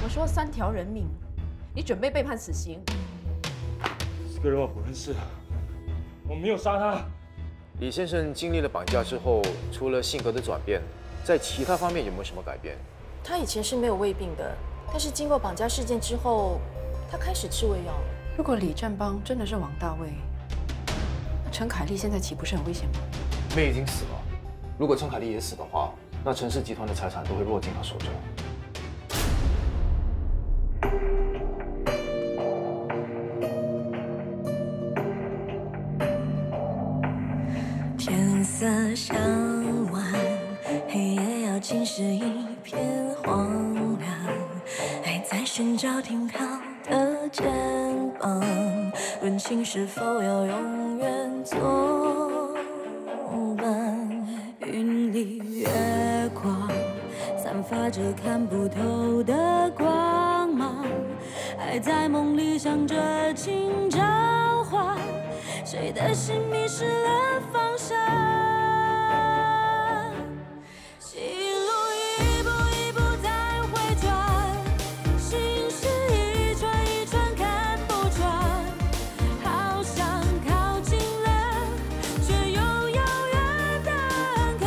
我说3条人命，你准备被判死刑？这个人我不认识，我没有杀他。李先生经历了绑架之后，除了性格的转变，在其他方面有没有什么改变？他以前是没有胃病的，但是经过绑架事件之后，他开始吃胃药了。如果李正邦真的是王大卫，那陈凯丽现在岂不是很危险吗？妹已经死了，如果陈凯丽也死的话，那陈氏集团的财产都会落进他手中。天色向晚，黑夜要侵蚀一片荒凉，还在寻找停靠的肩膀，论情是否要永远作伴。云里月光，散发着看不透的光芒，还在梦里想着请召唤，谁的心迷失了方向。情路一步一步在回转，心事一串一串看不穿，好想靠近了，却又遥远的渴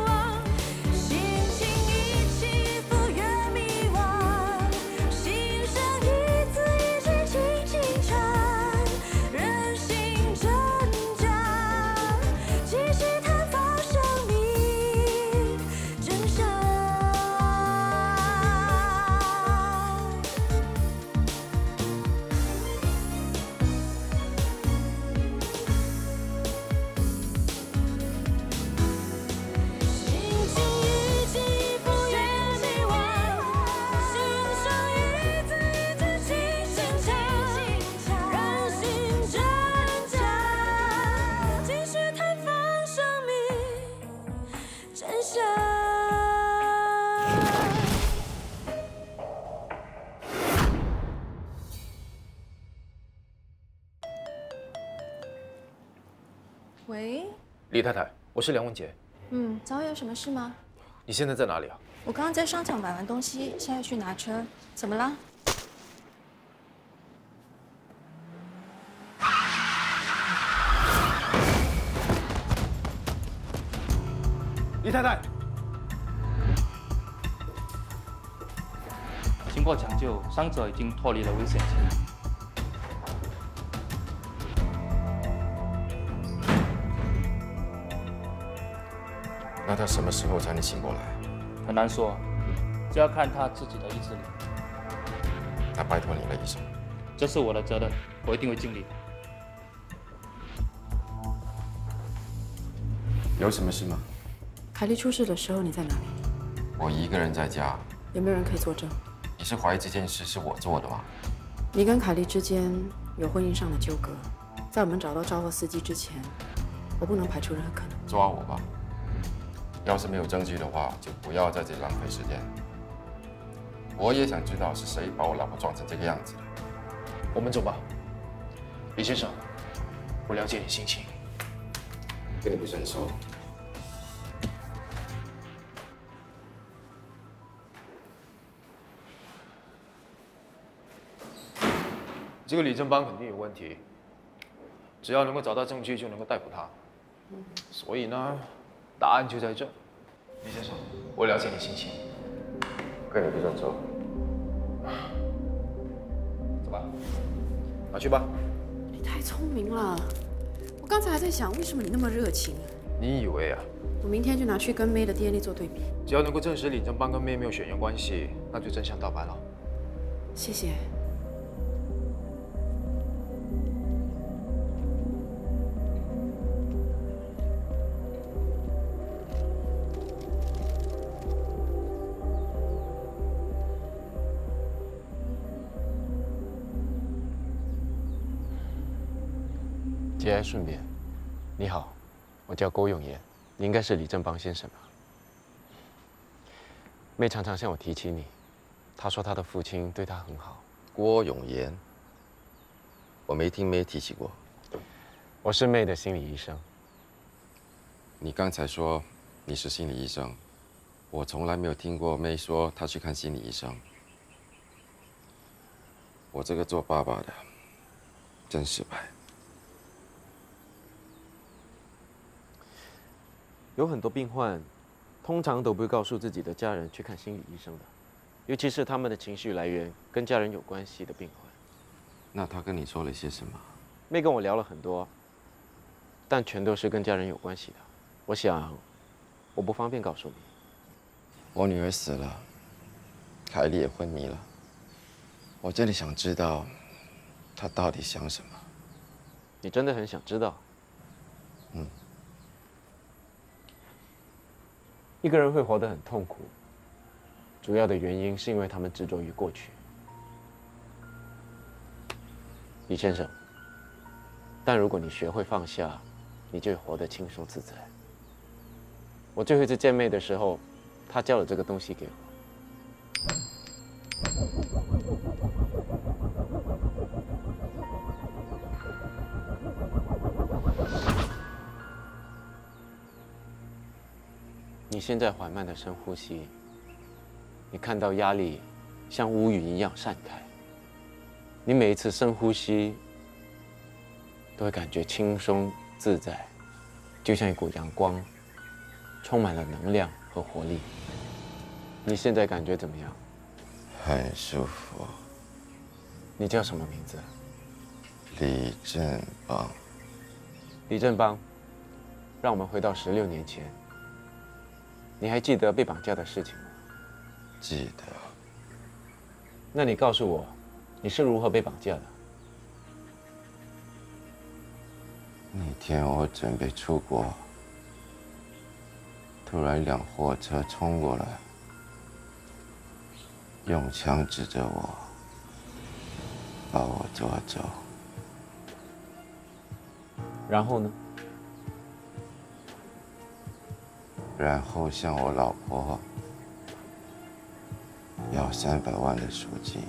望。心情一起伏越迷惘，心声一字一句轻轻唱，人心挣扎，继续探访生命真相。心情一起一伏越迷惘，心声一字一句轻轻唱，人心挣扎，继续探访生命真相。喂，李太太，我是梁文杰，早晚有什么事吗？你现在在哪里啊？我刚刚在商场买完东西，现在去拿车。怎么了？李太太，经过抢救，伤者已经脱离了危险期。那他什么时候才能醒过来？很难说，这要看他自己的意志力。那拜托你了，医生。这是我的责任，我一定会尽力。有什么事吗？凯莉出事的时候你在哪里？我一个人在家。有没有人可以作证？你是怀疑这件事是我做的吗？你跟凯莉之间有婚姻上的纠葛，在我们找到招货司机之前，我不能排除任何可能。抓我吧。要是没有证据的话，就不要在这里浪费时间。我也想知道是谁把我老婆撞成这个样子的。我们走吧。李先生，我了解你心情。跟你不是很熟。这个李正邦肯定有问题，只要能够找到证据，就能够逮捕他。所以呢，答案就在这。李先生，我了解你心情。跟你不是很熟。走吧，拿去吧。你太聪明了，我刚才还在想，为什么你那么热情？你以为啊？我明天就拿去跟 May 的 DNA 做对比。只要能够证实李正邦跟 May 没有血缘关系，那就真相大白了。谢谢。节哀顺变，你好，我叫郭永言，你应该是李正邦先生吧？妹常常向我提起你，她说她的父亲对她很好。郭永言，我没听妹提起过。我是妹的心理医生。你刚才说你是心理医生，我从来没有听过妹说她去看心理医生。我这个做爸爸的真失败。有很多病患，通常都不会告诉自己的家人去看心理医生的，尤其是他们的情绪来源跟家人有关系的病患。那他跟你说了些什么？妹跟我聊了很多，但全都是跟家人有关系的。我想，我不方便告诉你。我女儿死了，凯莉也昏迷了。我真的想知道，她到底想什么。你真的很想知道？嗯。一个人会活得很痛苦，主要的原因是因为他们执着于过去。李先生，但如果你学会放下，你就会活得轻松自在。我最后一次见妹的时候，她交了这个东西给我。你现在缓慢的深呼吸，你看到压力像乌云一样散开。你每一次深呼吸，都会感觉轻松自在，就像一股阳光，充满了能量和活力。你现在感觉怎么样？很舒服。你叫什么名字？李正邦。李正邦，让我们回到16年前。你还记得被绑架的事情吗？记得。那你告诉我，你是如何被绑架的？那天我准备出国，突然一辆货车冲过来，用枪指着我，把我抓走。然后呢？然后向我老婆要300万的赎金。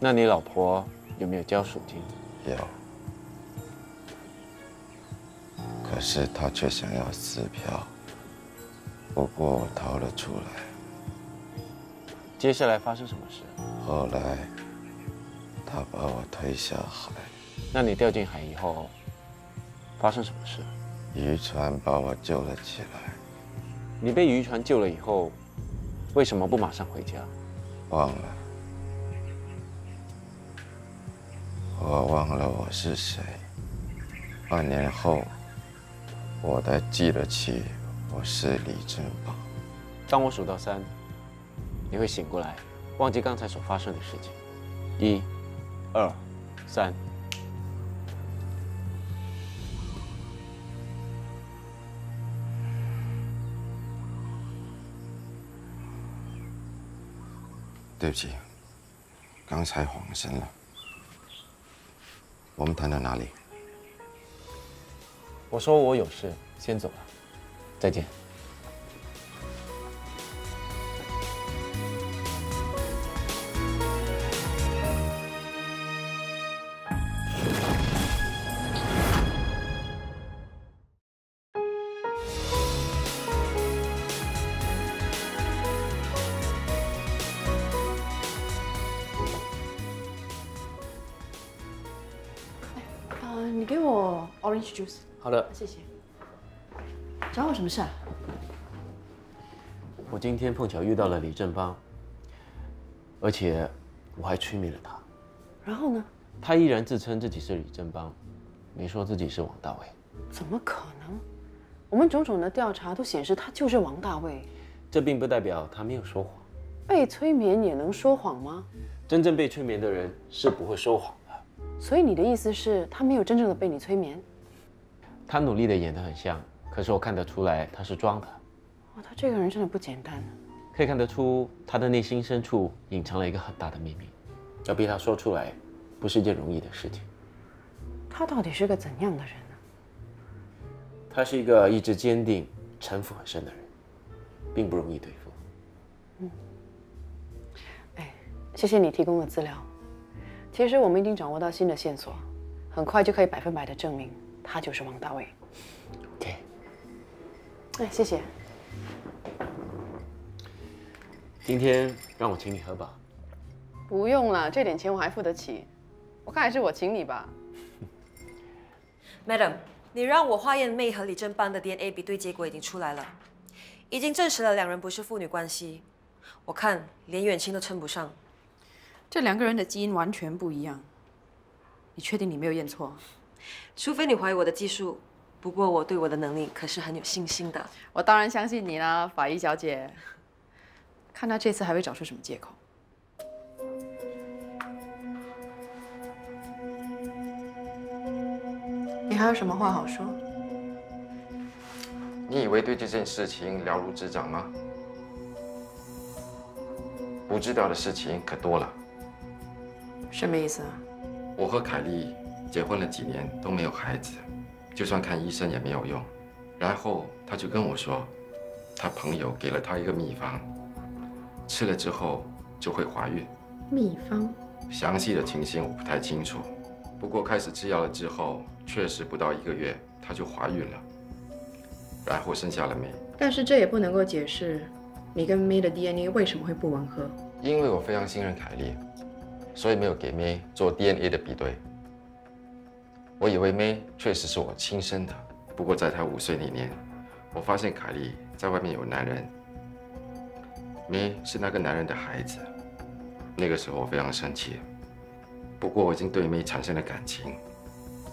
那你老婆有没有交赎金？有。可是她却想要撕票，不过我逃了出来。接下来发生什么事？后来，她把我推下海。那你掉进海以后，发生什么事？渔船把我救了起来。你被渔船救了以后，为什么不马上回家？忘了，我忘了我是谁。半年后，我才记得起我是李正邦。当我数到3，你会醒过来，忘记刚才所发生的事情。1、2、3。对不起，刚才晃神了。我们谈到哪里？我说我有事，先走了，再见。你给我 orange juice。好的，谢谢。找我什么事啊？我今天碰巧遇到了李正邦，而且我还催眠了他。然后呢？他依然自称自己是李正邦，没说自己是王大卫。怎么可能？我们种种的调查都显示他就是王大卫。这并不代表他没有说谎。被催眠也能说谎吗？真正被催眠的人是不会说谎的。所以你的意思是，他没有真正的被你催眠？他努力的演得很像，可是我看得出来他是装的。哇，他这个人真的不简单。可以看得出他的内心深处隐藏了一个很大的秘密，要逼他说出来，不是一件容易的事情。他到底是个怎样的人呢？他是一个意志坚定、城府很深的人，并不容易对付。哎，谢谢你提供的资料。其实我们已经掌握到新的线索，很快就可以100%的证明他就是王大卫。OK。哎，谢谢。今天让我请你喝吧。不用了，这点钱我还付得起。我看还是我请你吧。Madam， 你让我化验妹和李正邦的 DNA 比对结果已经出来了，已经证实了两人不是父女关系。我看连远亲都称不上。这两个人的基因完全不一样。你确定你没有验错？除非你怀疑我的技术，不过我对我的能力可是很有信心的。我当然相信你啦，法医小姐。看他这次还会找出什么借口。你还有什么话好说？你以为对这件事情了如指掌吗？不知道的事情可多了。什么意思啊？我和凯莉结婚了几年都没有孩子，就算看医生也没有用。然后他就跟我说，他朋友给了他一个秘方，吃了之后就会怀孕。秘方？详细的情形我不太清楚，不过开始吃药了之后，确实不到1个月她就怀孕了，然后生下了妹。但是这也不能够解释你跟妹的 DNA 为什么会不吻合。因为我非常信任凯莉，所以没有给妹做 DNA 的比对。我以为妹确实是我亲生的，不过在她5岁那年，我发现凯莉在外面有男人，妹是那个男人的孩子。那个时候我非常生气，不过我已经对妹产生了感情，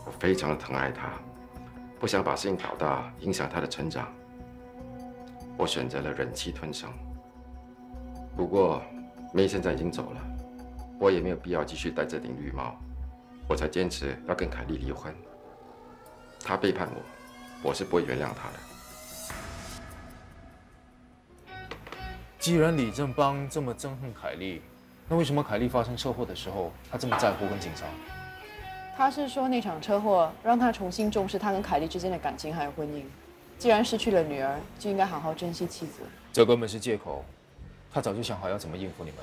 我非常的疼爱她，不想把事情搞大，影响她的成长。我选择了忍气吞声。不过妹现在已经走了，我也没有必要继续戴这顶绿帽，我才坚持要跟凯莉离婚。她背叛我，我是不会原谅她的。既然李正邦这么憎恨凯莉，那为什么凯莉发生车祸的时候，他这么在乎跟紧张？他是说那场车祸让他重新重视他跟凯莉之间的感情还有婚姻。既然失去了女儿，就应该好好珍惜妻子。这根本是借口，他早就想好要怎么应付你们。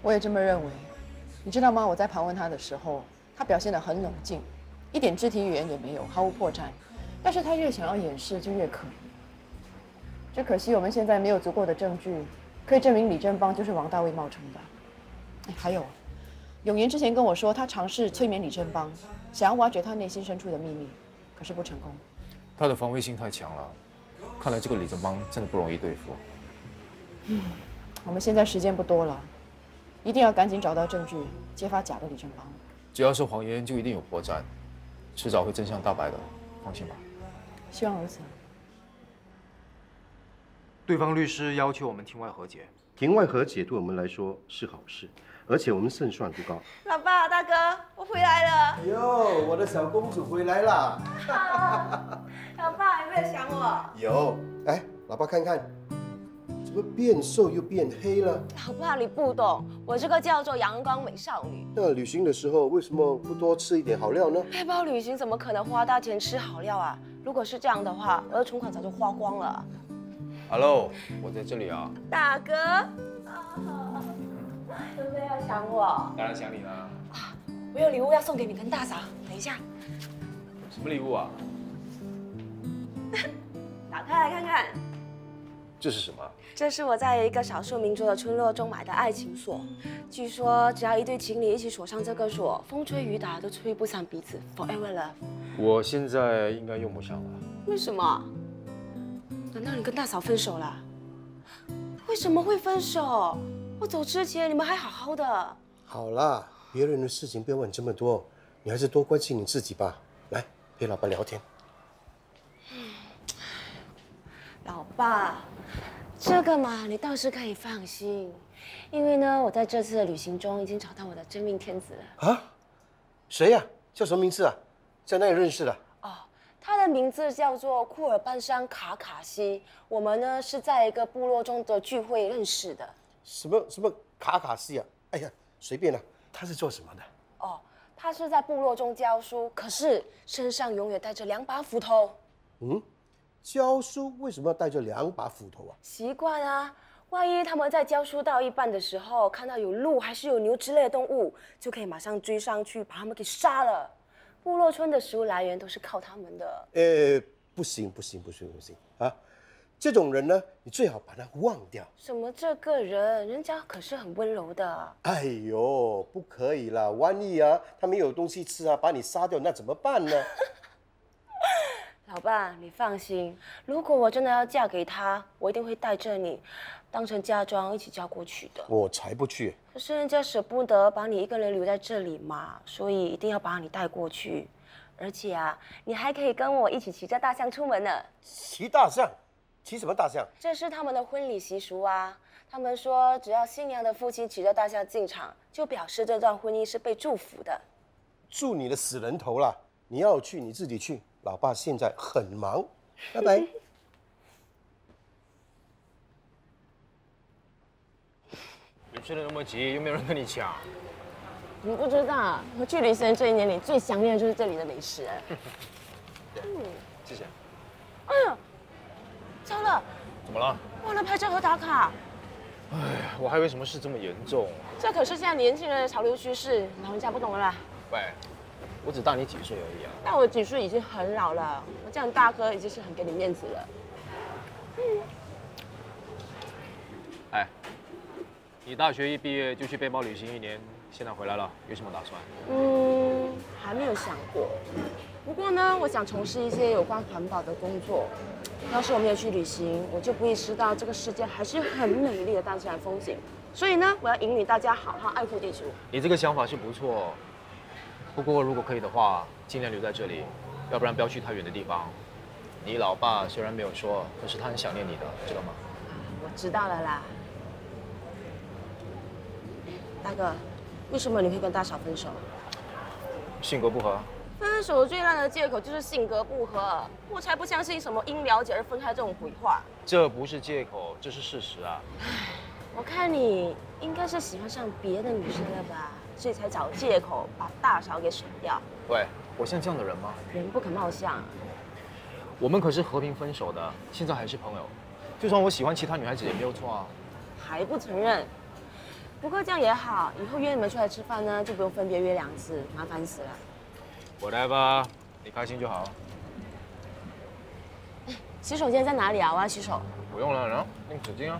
我也这么认为。你知道吗？我在盘问他的时候，他表现得很冷静，一点肢体语言也没有，毫无破绽。但是他越想要掩饰，就越可疑。只可惜我们现在没有足够的证据，可以证明李正邦就是王大卫冒充的。还有，永言之前跟我说，他尝试催眠李正邦，想要挖掘他内心深处的秘密，可是不成功。他的防卫性太强了，看来这个李正邦真的不容易对付。我们现在时间不多了，一定要赶紧找到证据，揭发假的李正邦。只要是谎言，就一定有破绽，迟早会真相大白的，放心吧。希望如此。对方律师要求我们庭外和解，庭外和解对我们来说是好事，而且我们胜算不高。老爸、大哥，我回来了。哟，我的小公主回来啦！好，老爸有没有想我？有。哎，老爸看看，怎么变瘦又变黑了？老爸，你不懂，我这个叫做阳光美少女。那旅行的时候为什么不多吃一点好料呢？背包旅行怎么可能花大钱吃好料啊？如果是这样的话，我的存款早就花光了。Hello， 我在这里啊。大哥，有没有想我？当然想你啦。我有礼物要送给你跟大嫂，等一下。什么礼物啊？打开来看看。这是什么？这是我在一个少数民族的村落中买的爱情锁。据说只要一对情侣一起锁上这个锁，风吹雨打都吹不散彼此 ，forever love。我现在应该用不上了。为什么？难道你跟大嫂分手了？为什么会分手？我走之前你们还好好的。好啦，别人的事情不要问这么多，你还是多关心你自己吧。来，陪老爸聊天。老爸，这个嘛，你倒是可以放心，因为呢，我在这次的旅行中已经找到我的真命天子了。啊？谁呀？叫什么名字啊？在哪里认识的？他的名字叫做库尔班山卡卡西，我们呢是在一个部落中的聚会认识的。什么卡卡西啊？哎呀，随便啦。他是做什么的？他是在部落中教书，可是身上永远带着2把斧头。教书为什么要带着2把斧头啊？习惯啊，万一他们在教书到一半的时候，看到有鹿还是有牛之类的动物，就可以马上追上去把他们给杀了。部落村的食物来源都是靠他们的。不行啊！这种人呢，你最好把他忘掉。什么这个人，人家可是很温柔的。哎呦，不可以啦！万一啊，他没有东西吃啊，把你杀掉，那怎么办呢？老爸，你放心，如果我真的要嫁给他，我一定会带着你，当成嫁妆一起嫁过去的。我才不去。可是人家舍不得把你一个人留在这里嘛，所以一定要把你带过去。而且啊，你还可以跟我一起骑着大象出门呢。骑大象？骑什么大象？这是他们的婚礼习俗啊。他们说，只要新娘的父亲骑着大象进场，就表示这段婚姻是被祝福的。祝你的死人头啦！你要去你自己去，老爸现在很忙，拜拜。你吃的那么急，又没有人跟你抢。你不知道，我去旅行这1年里最想念的就是这里的美食。谢谢。哎呀，糟了！怎么了？忘了拍照和打卡。哎，我还以为什么事这么严重。这可是现在年轻人的潮流趋势，老人家不懂了啦。喂，我只大你几岁而已啊。但我几岁已经很老了，我这样大哥已经是很给你面子了。哎，你大学一毕业就去背包旅行1年，现在回来了，有什么打算？还没有想过。不过呢，我想从事一些有关环保的工作。要是我没有去旅行，我就不意识到这个世界还是很美丽的大自然风景。所以呢，我要引领大家好好爱护地球。你这个想法是不错，不过如果可以的话，尽量留在这里，要不然不要去太远的地方。你老爸虽然没有说，可是他很想念你的，知道吗？我知道了啦。大哥，为什么你会跟大嫂分手？性格不合。分手最烂的借口就是性格不合，我才不相信什么因了解而分开这种鬼话。这不是借口，这是事实啊。我看你应该是喜欢上别的女生了吧，所以才找借口把大嫂给甩掉。喂，我像这样的人吗？人不可貌相。我们可是和平分手的，现在还是朋友。就算我喜欢其他女孩子也没有错啊。还不承认？不过这样也好，以后约你们出来吃饭呢，就不用分别约2次，麻烦死了。whatever， 你开心就好。洗手间在哪里啊？我要洗手。不用了，然后用纸巾啊。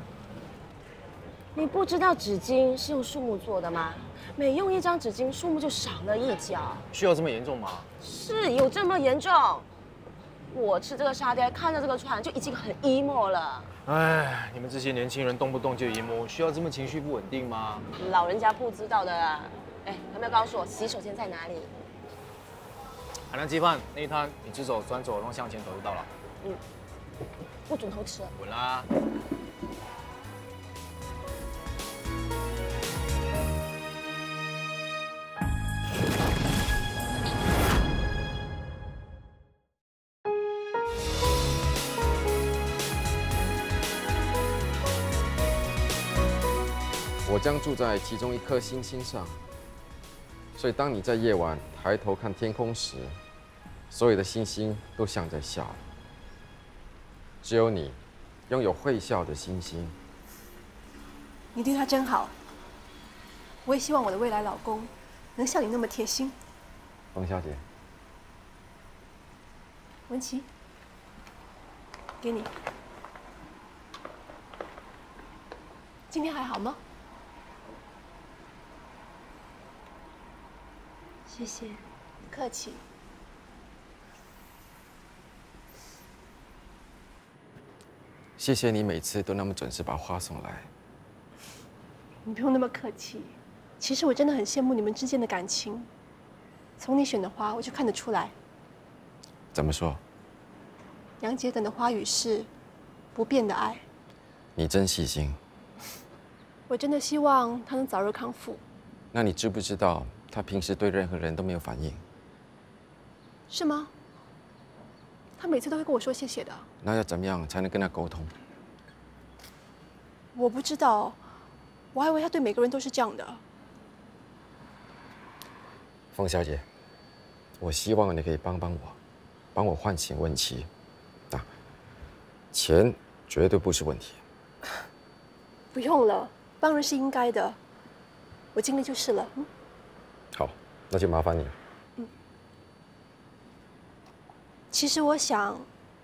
你不知道纸巾是用树木做的吗？每用1张纸巾，树木就少了1角。需要这么严重吗？是有这么严重？我吃这个沙爹，看着这个船就已经很 emo 了。哎，你们这些年轻人动不动就 emo，需要这么情绪不稳定吗？老人家不知道的啊。哎，有没有告诉我洗手间在哪里？海南鸡饭那一摊，你直走、转左，然后向前走就到了。不准偷吃。滚啦！我将住在其中一颗星星上，所以当你在夜晚抬头看天空时，所有的星星都像在笑。只有你拥有会笑的星星。你对他真好。我也希望我的未来老公能像你那么贴心。冯小姐，文琪，给你。今天还好吗？谢谢，不客气。谢谢你每次都那么准时把花送来。你不用那么客气。其实我真的很羡慕你们之间的感情。从你选的花，我就看得出来。怎么说？杨杰等的花语是不变的爱。你真细心。我真的希望他能早日康复。那你知不知道他平时对任何人都没有反应？是吗？他每次都会跟我说谢谢的。那要怎么样才能跟他沟通？我不知道，我还以为他对每个人都是这样的。冯小姐，我希望你可以帮我唤醒文琪。钱绝对不是问题。不用了，帮人是应该的，我尽力就是了。好，那就麻烦你了。其实我想，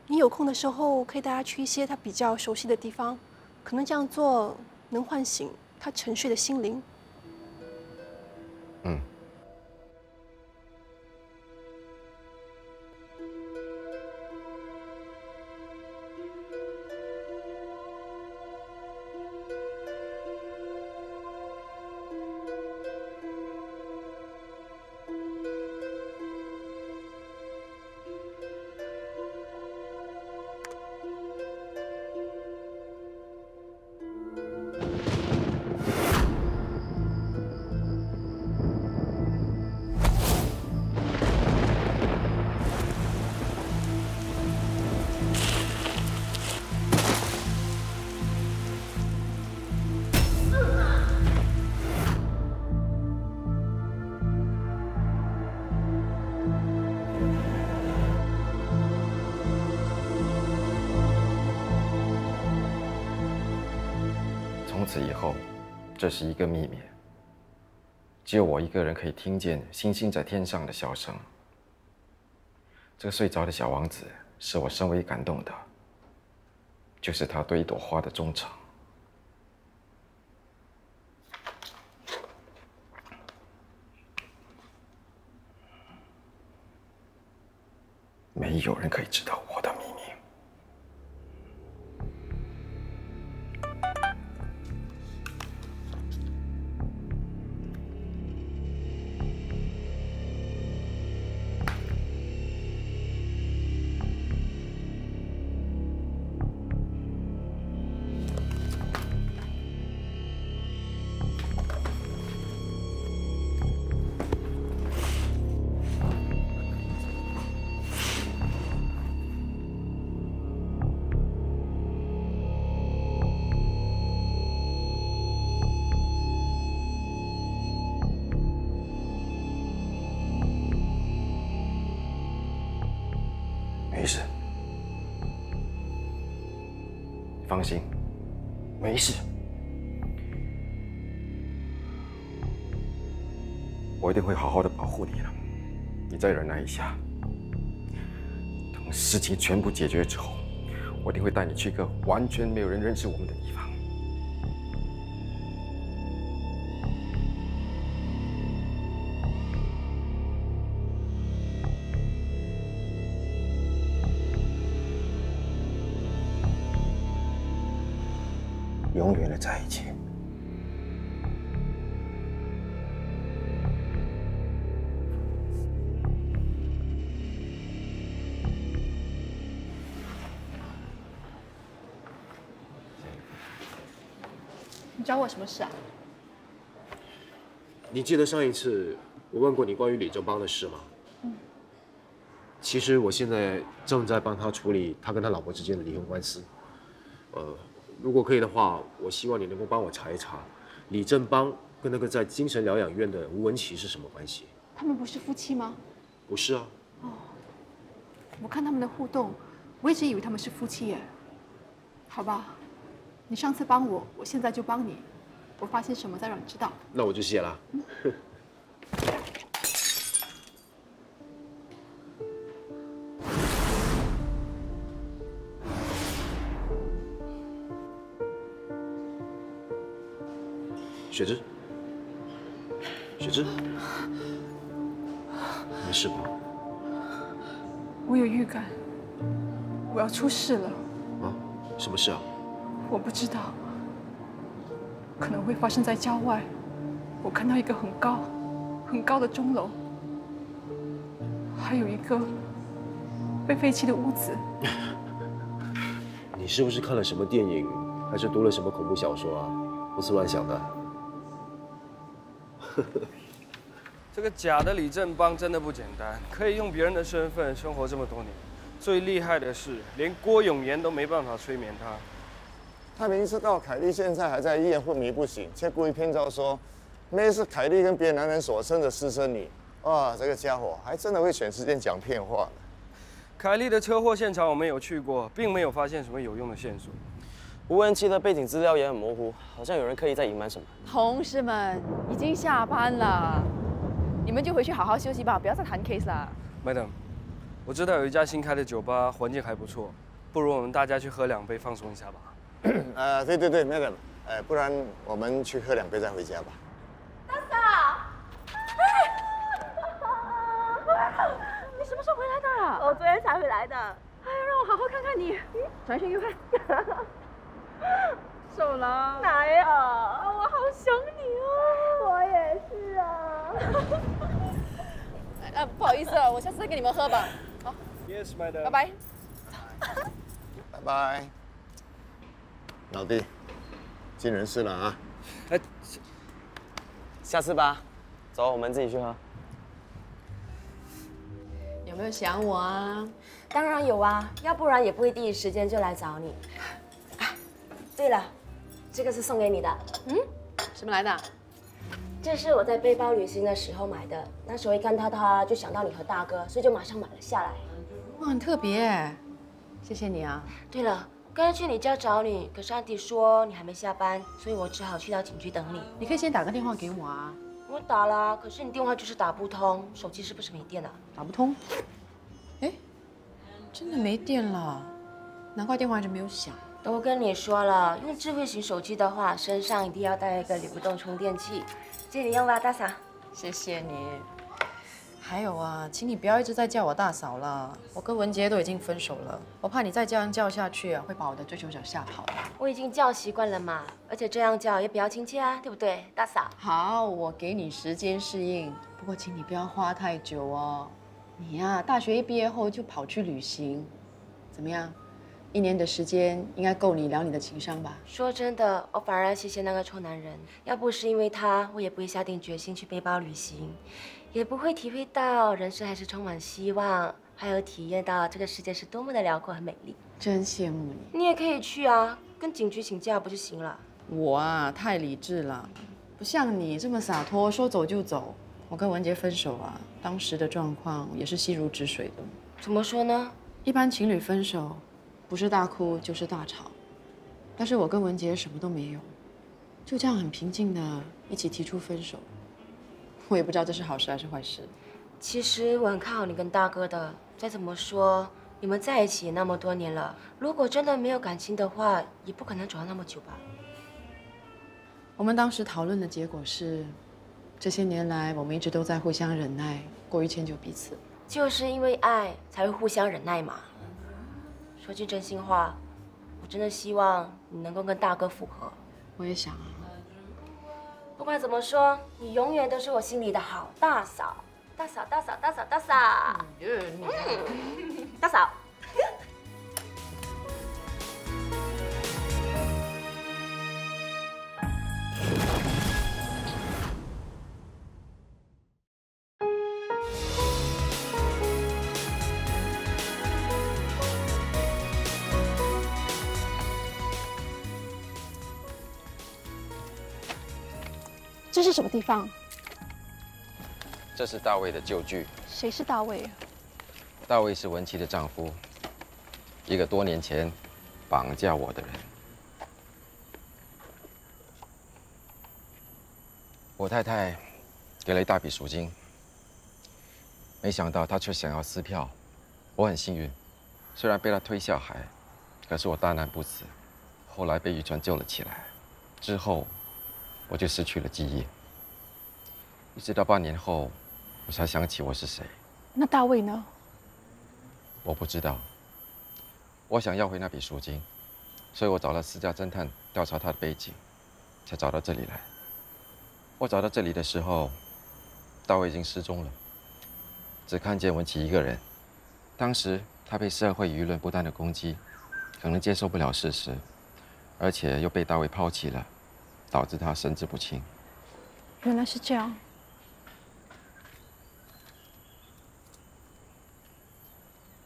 你有空的时候可以带他去一些他比较熟悉的地方，可能这样做能唤醒他沉睡的心灵。嗯。从此以后，这是一个秘密，只有我一个人可以听见星星在天上的笑声。这个睡着的小王子使我深为感动的，就是他对一朵花的忠诚。没有人可以知道我的秘密。没事，放心，没事。我一定会好好的保护你的，你再忍耐一下。等事情全部解决之后，我一定会带你去一个完全没有人认识我们的地方。永远的在一起。你找我什么事啊？你记得上一次我问过你关于李正邦的事吗？其实我现在正在帮他处理他跟他老婆之间的离婚官司。如果可以的话，我希望你能够帮我查一查，李正邦跟那个在精神疗养院的吴文琪是什么关系？他们不是夫妻吗？不是啊。哦，我看他们的互动，我一直以为他们是夫妻耶。好吧，你上次帮我，我现在就帮你。我发现什么再让你知道。那我就谢了。雪芝，雪芝，没事吧？我有预感，我要出事了。啊？什么事啊？我不知道，可能会发生在郊外。我看到一个很高的钟楼，还有一个被废弃的屋子。你是不是看了什么电影，还是读了什么恐怖小说啊？不是乱想的。这个假的李正邦真的不简单，可以用别人的身份生活这么多年。最厉害的是，连郭永元都没办法催眠他。他明知道凯莉现在还在医院昏迷不醒，却故意骗造说妹是凯莉跟别的男人所生的私生女。哇，这个家伙还真的会选时间讲骗话呢。凯莉的车祸现场我们有去过，并没有发现什么有用的线索。吴文琪的背景资料也很模糊，好像有人刻意在隐瞒什么。同事们已经下班了，你们就回去好好休息吧，不要再谈 case 啦。Madam，我我知道有一家新开的酒吧，环境还不错，不如我们大家去喝2杯放松一下吧。对对对 ，Madam， 不然我们去喝2杯再回家吧。大嫂，你什么时候回来的？我昨天才回来的。哎，让我好好看看你。转身约会。走了？哪有？我好想你哦。我也是啊。不好意思啊，我下次再跟你们喝吧。好。Yes, madam。拜拜。拜拜。老弟，尽人事了啊。下次吧。走，我们自己去喝。有没有想我啊？当然有啊，要不然也不会第一时间就来找你。对了，这个是送给你的。什么来的？这是我在背包旅行的时候买的，那时候一看到它就想到你和大哥，所以就马上买了下来。哇，很特别，谢谢你啊。对了，刚才去你家找你，可是安迪说你还没下班，所以我只好去到警局等你。你可以先打个电话给我啊。我打了，可是你电话就是打不通，手机是不是没电了？打不通。哎，真的没电了，难怪电话一直没有响。都跟你说了，用智慧型手机的话，身上一定要带一个流动充电器。借你用吧，大嫂。谢谢你。还有啊，请你不要一直在叫我大嫂了，我跟文杰都已经分手了，我怕你再这样叫下去啊，会把我的追求者吓跑。我已经叫习惯了嘛，而且这样叫也比较亲切啊，对不对，大嫂？好，我给你时间适应，不过请你不要花太久哦。你呀，大学一毕业后就跑去旅行，怎么样？1年的时间应该够你疗你的情伤吧？说真的，我反而要谢谢那个臭男人，要不是因为他，我也不会下定决心去背包旅行，也不会体会到人生还是充满希望，还有体验到这个世界是多么的辽阔和美丽。真羡慕你。你也可以去啊，跟警局请假不就行了？我啊，太理智了，不像你这么洒脱，说走就走。我跟文杰分手啊，当时的状况也是心如止水的。怎么说呢？一般情侣分手，不是大哭就是大吵，但是我跟文杰什么都没有，就这样很平静的一起提出分手。我也不知道这是好事还是坏事。其实我很看好你跟大哥的，再怎么说，你们在一起也那么多年了，如果真的没有感情的话，也不可能走到那么久吧。我们当时讨论的结果是，这些年来我们一直都在互相忍耐，过于迁就彼此。就是因为爱才会互相忍耐嘛。说句真心话，我真的希望你能够跟大哥复合。我也想啊。不管怎么说，你永远都是我心里的好大嫂。大嫂，大嫂，大嫂，大嫂。大嫂。这是什么地方？这是大卫的旧居。谁是大卫啊？大卫是文琪的丈夫，一个多年前绑架我的人。我太太给了一大笔赎金，没想到他却想要撕票。我很幸运，虽然被他推下海，可是我大难不死，后来被渔船救了起来。之后，我就失去了记忆，一直到8年后，我才想起我是谁。那大卫呢？我不知道。我想要回那笔赎金，所以我找了私家侦探调查他的背景，才找到这里来。我找到这里的时候，大卫已经失踪了，只看见文琪一个人。当时他被社会舆论不断的攻击，可能接受不了事实，而且又被大卫抛弃了，导致他神志不清。原来是这样。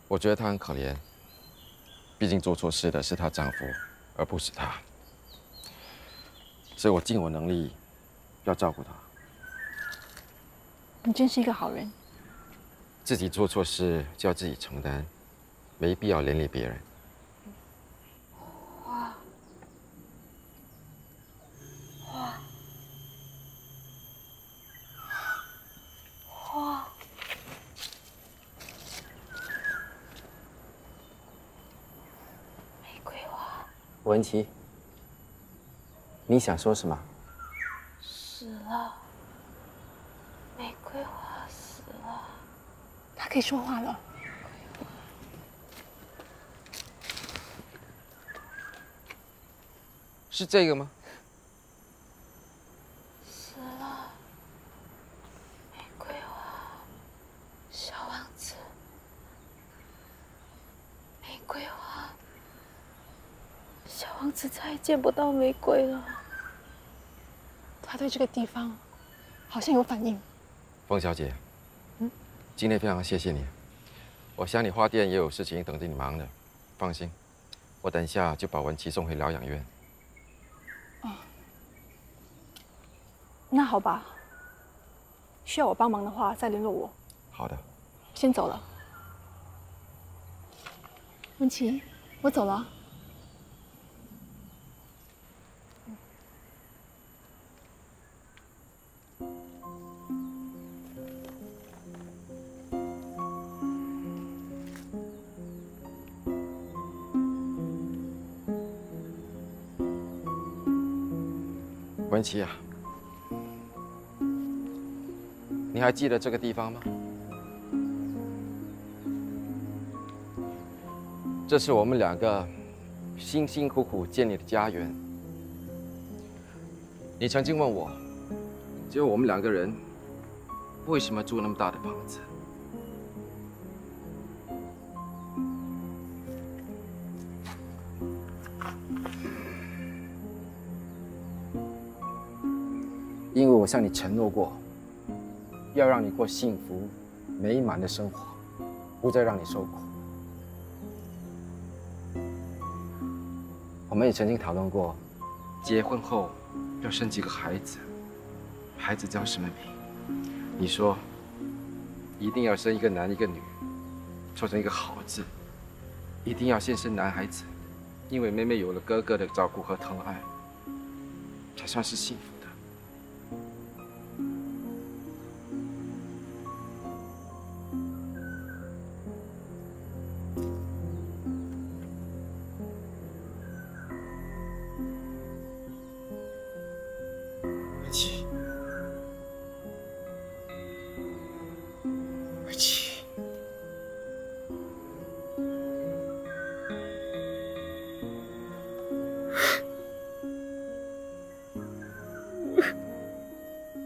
我觉得她很可怜，毕竟做错事的是她丈夫，而不是她。所以我尽我能力要照顾她。你真是一个好人。自己做错事就要自己承担，没必要连累别人。哇！哇！哇！文琪，你想说什么？死了，玫瑰花死了。他可以说话了。是这个吗？死了，玫瑰花，小王子，玫瑰花，小王子再也见不到玫瑰了。他对这个地方好像有反应。凤小姐，今天非常谢谢你。我想你花店也有事情等着你忙呢。放心，我等一下就把文琪送回疗养院。那好吧，需要我帮忙的话再联络我。好的，先走了。文琪，我走了。文琪啊，你还记得这个地方吗？这是我们两个辛辛苦苦建立的家园。你曾经问我，只有我们两个人，为什么住那么大的房子？因为我向你承诺过，要让你过幸福美满的生活，不再让你受苦。我们也曾经讨论过，结婚后要生几个孩子，孩子叫什么名？你说一定要生一个男一个女，凑成一个好字。一定要先生男孩子，因为妹妹有了哥哥的照顾和疼爱，才算是幸福。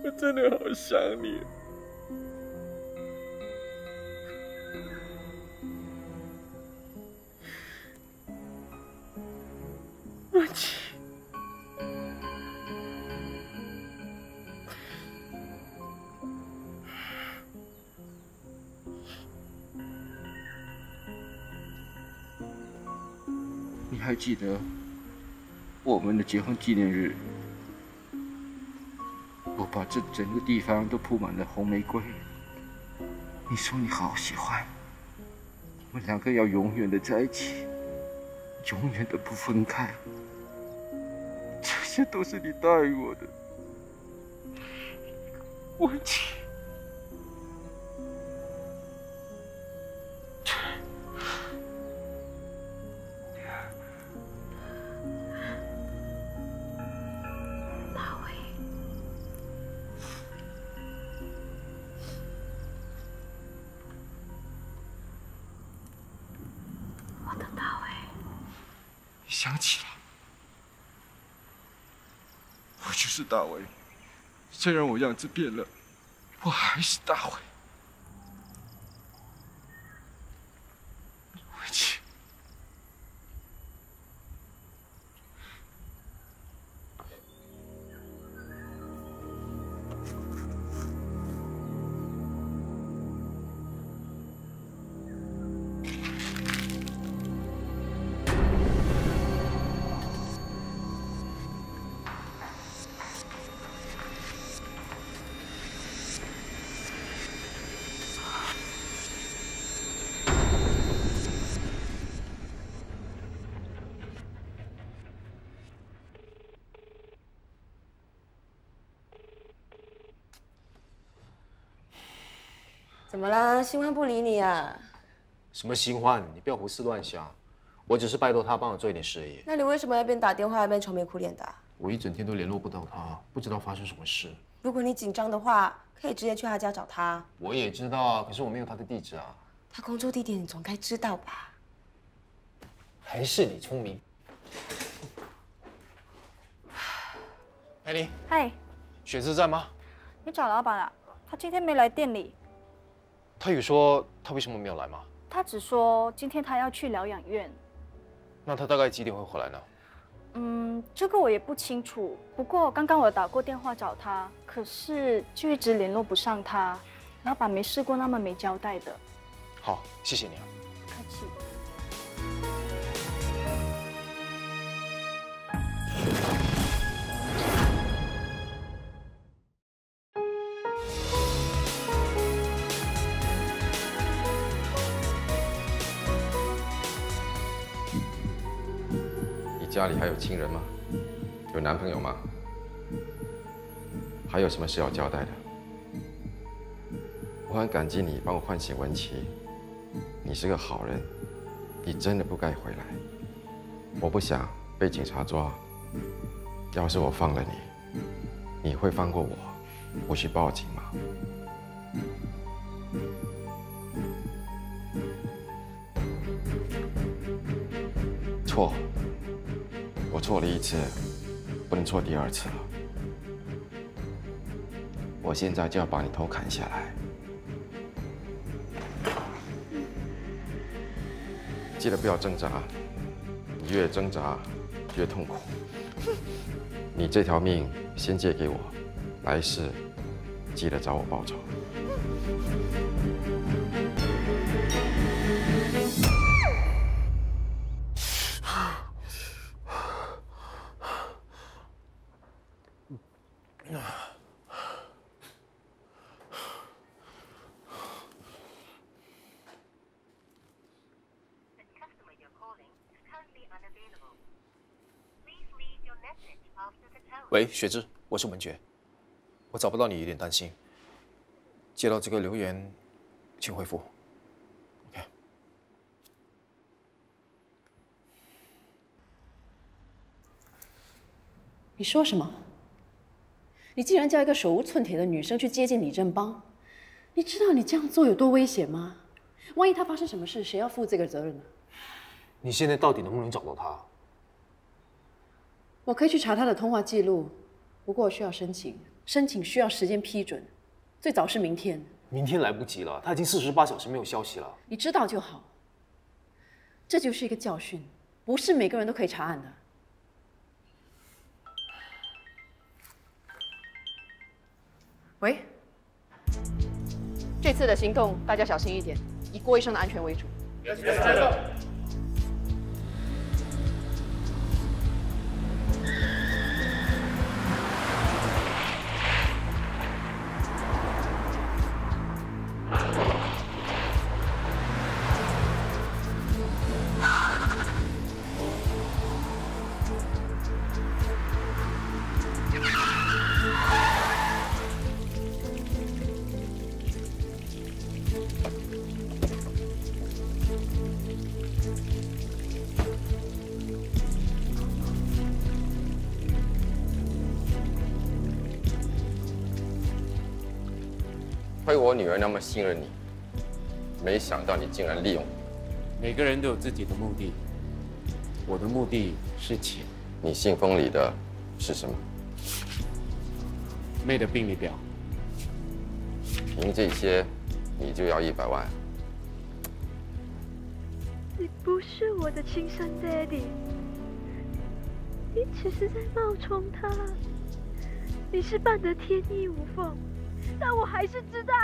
我真的好想你。文琪，你还记得我们的结婚纪念日？我把这整个地方都铺满了红玫瑰。你说你好喜欢，我们两个要永远的在一起，永远的不分开。这些都是你答应我的，文琪。想起了，我就是大伟。虽然我样子变了，我还是大伟。文琪，怎么啦？新欢不理你啊？什么新欢？你不要胡思乱想。我只是拜托他帮我做一点事而已。那你为什么要边打电话一边愁眉苦脸的？我一整天都联络不到他，不知道发生什么事。如果你紧张的话，可以直接去他家找他。我也知道啊，可是我没有他的地址啊。他工作地点你总该知道吧？还是你聪明。艾琳，嗨，雪芝在吗？你找老板了？他今天没来店里。他有说他为什么没有来吗？他只说今天他要去疗养院。那他大概几点会回来呢？这个我也不清楚。不过刚刚我打过电话找他，可是就一直联络不上他。老板没试过那么没交代的。好，谢谢你啊。客气。家里还有亲人吗？有男朋友吗？还有什么事要交代的？我很感激你帮我唤醒文琪，你是个好人，你真的不该回来。我不想被警察抓，要是我放了你，你会放过我，不去报警吗？错。我错了一次，不能错第二次了。我现在就要把你头砍下来，记得不要挣扎，你越挣扎越痛苦。你这条命先借给我，来世记得找我报仇。喂，雪芝，我是文觉，我找不到你有点担心。接到这个留言，请回复。OK。你说什么？你竟然叫一个手无寸铁的女生去接近李正邦，你知道你这样做有多危险吗？万一他发生什么事，谁要负这个责任呢？你现在到底能不能找到他？我可以去查他的通话记录，不过需要申请，申请需要时间批准，最早是明天。明天来不及了，他已经48小时没有消息了。你知道就好。这就是一个教训，不是每个人都可以查案的。喂，这次的行动大家小心一点，以郭医生的安全为主。亏我女儿那么信任你，没想到你竟然利用我。每个人都有自己的目的，我的目的是钱。你信封里的是什么？妹的病历表。凭这些，你就要100万？你不是我的亲生爹地，你只是在冒充他。你是扮得天衣无缝。但我还是知道，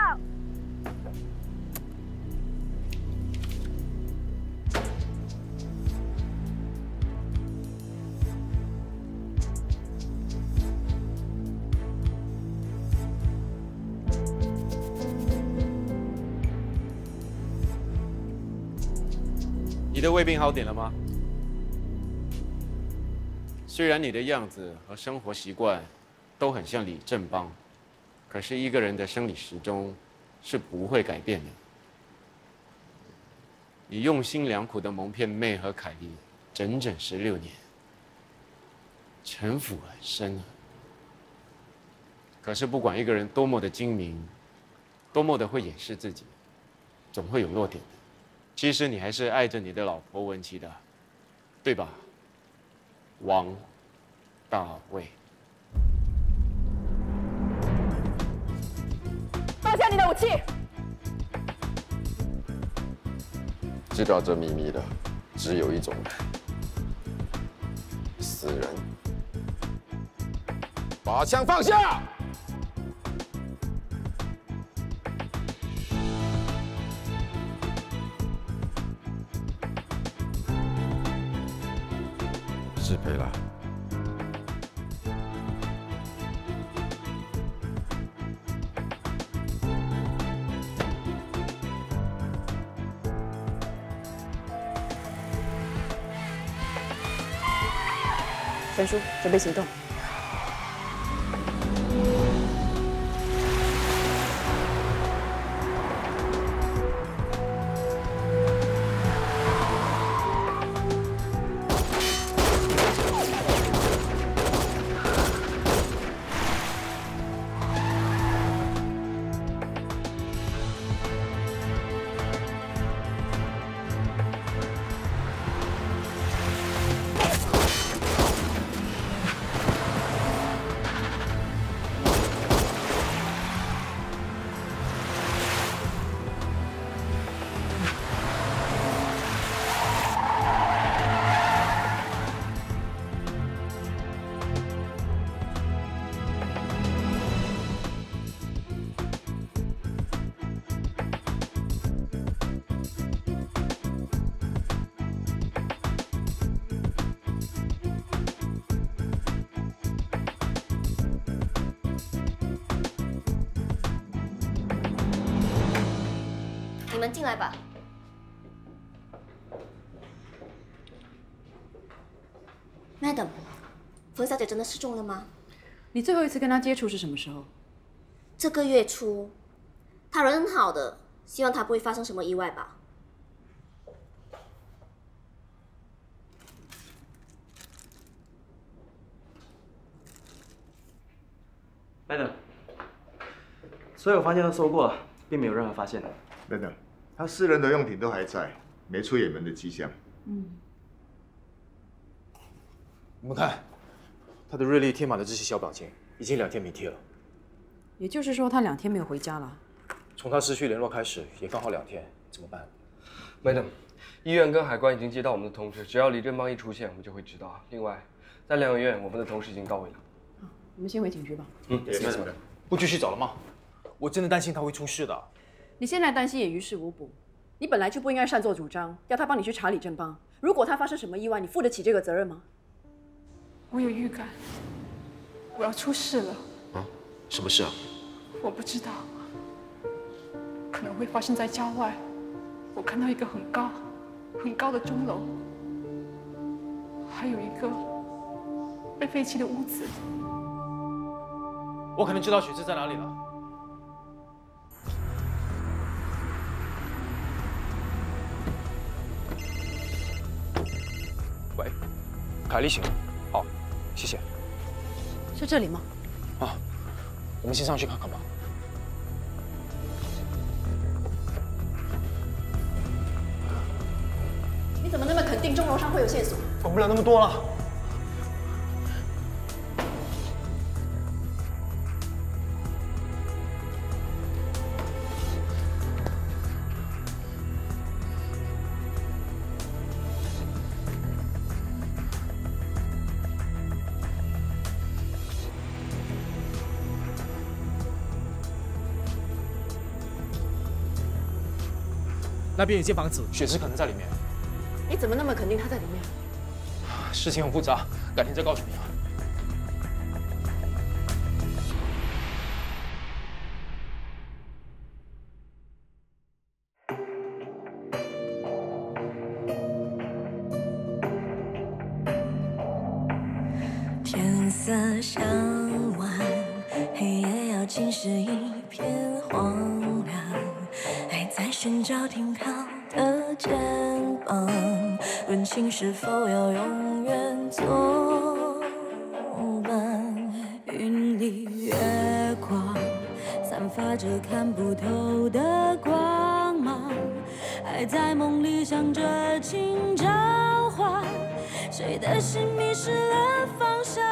你的胃病好点了吗？虽然你的样子和生活习惯都很像李正邦。可是一个人的生理时钟是不会改变的。你用心良苦的蒙骗妹和凯莉，整整16年，城府很深啊。可是不管一个人多么的精明，多么的会掩饰自己，总会有弱点的。其实你还是爱着你的老婆文琪的，对吧？王大卫。放下你的武器！知道这秘密的只有一种人，死人。把枪放下！失陪了。全叔，准备行动。你们进来吧。Madam， 冯小姐真的失踪了吗？你最后一次跟她接触是什么时候？这个月初。她人很好的，希望她不会发生什么意外吧。Madam， 所有房间都搜过了，并没有任何发现。Madam， 他私人的用品都还在，没出远门的迹象。你们看，他的日历贴满了这些小表情，已经2天没贴了。也就是说，他2天没有回家了。从他失去联络开始，也刚好2天，怎么办 ？Madam， 医院跟海关已经接到我们的通知，只要李正邦一出现，我们就会知道。另外，在疗养院，我们的同事已经到位了。我们先回警局吧。Madam， 不继续找了吗？我真的担心他会出事的。你现在担心也于事无补。你本来就不应该擅作主张，要他帮你去查李正邦。如果他发生什么意外，你负得起这个责任吗？我有预感，我要出事了。啊？什么事啊？我不知道，可能会发生在郊外。我看到一个很高的钟楼，还有一个被废弃的屋子。我可能知道雪芝在哪里了。喂，凯莉醒了。好，谢谢。是这里吗？啊，我们先上去看看吧。你怎么那么肯定钟楼上会有线索？管不了那么多了。那边有间房子，雪芝可能在里面。你怎么那么肯定他在里面？事情很复杂，改天再告诉你啊。天色向晚，黑夜要浸湿一片荒凉，还在寻找停靠的肩膀，问情是否要永远作伴？云里月光，散发着看不透的光芒，还在梦里想着轻召唤，谁的心迷失了方向？